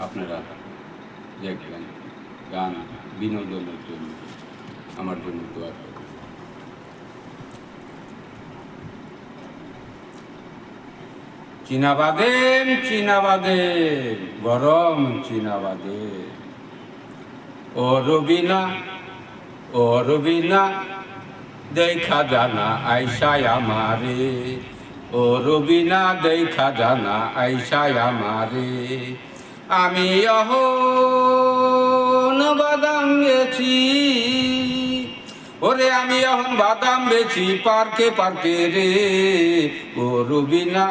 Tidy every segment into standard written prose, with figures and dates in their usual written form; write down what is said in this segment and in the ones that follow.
আপনারা দেখবেন, গান বিনোদনের জন্য আমার জন্য দোয়া করবেন। চীনাবাদেম চীনাবাদেম গরম চীনাবাদেম, ও রবিনা ও রবিনা দেখা জানা আইসায় আমারে, ও রবিনা দেখা জানা আইসায় আমারে। আমি অহন বাদাম বেছি, ওরে আমি এখন বাদাম বেছি পার্কে পার্কে রে, ও রবিনা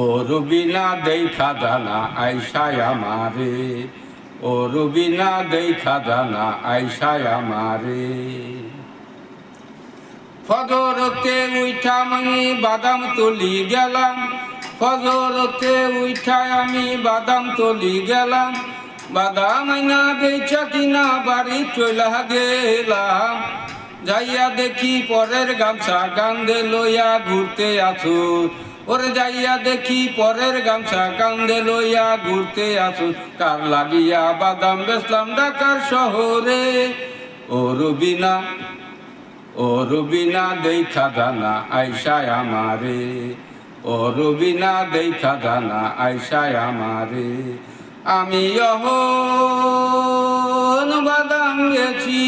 ও রবিনা দেখা জানা আইসায় আমারে, ও রবিনা দেখা জানা আইসায় আমারে। ফজরতে উঠা আমি বাদাম তলি গেলাম, ফজরতে উঠা আমি বাদাম তলি গেলাম, বাদাম আইনা বেচা কিনা বাড়ি চইলা গেলাম। যাইয়া দেখি পরের গামছা কান্দে লইয়া ঘুরতে আছো, ওরে যাইয়া দেখি পরের গামছা কান্দে লইয়া ঘুরতে আছো। কার লাগিয়া বাদাম বেচলাম ঢাকার শহরে, ও রবিনা ও রবিনা দেখা জানা আইসায় আমারে, ও রবিনা দেখা জানা আইসায় আমারে। আমি এখন বাদাম বেছি,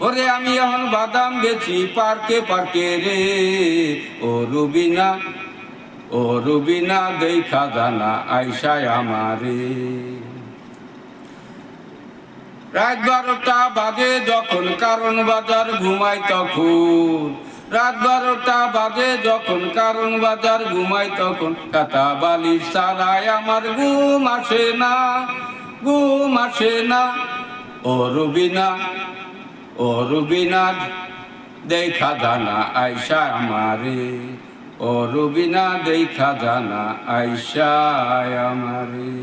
ওরে আমি এখন বাদাম বেছি পার্কে পার্কে রে, ও রবিনা দেখা জানা আইসায় আমারে। রাত 12টা বাজে যখন কারণ বাজার ঘুমাই তখন, রাত 12টা বাজে যখন কারণ বাজার ঘুমাই তখন, কাটা বালিশ ছাড়ায় আমার ঘুম আসে না, ঘুম আসে না। ও রবিনা দেখা জানা আইসা আমারে, ও রবিনা দেখা জানা আইসা আমারে।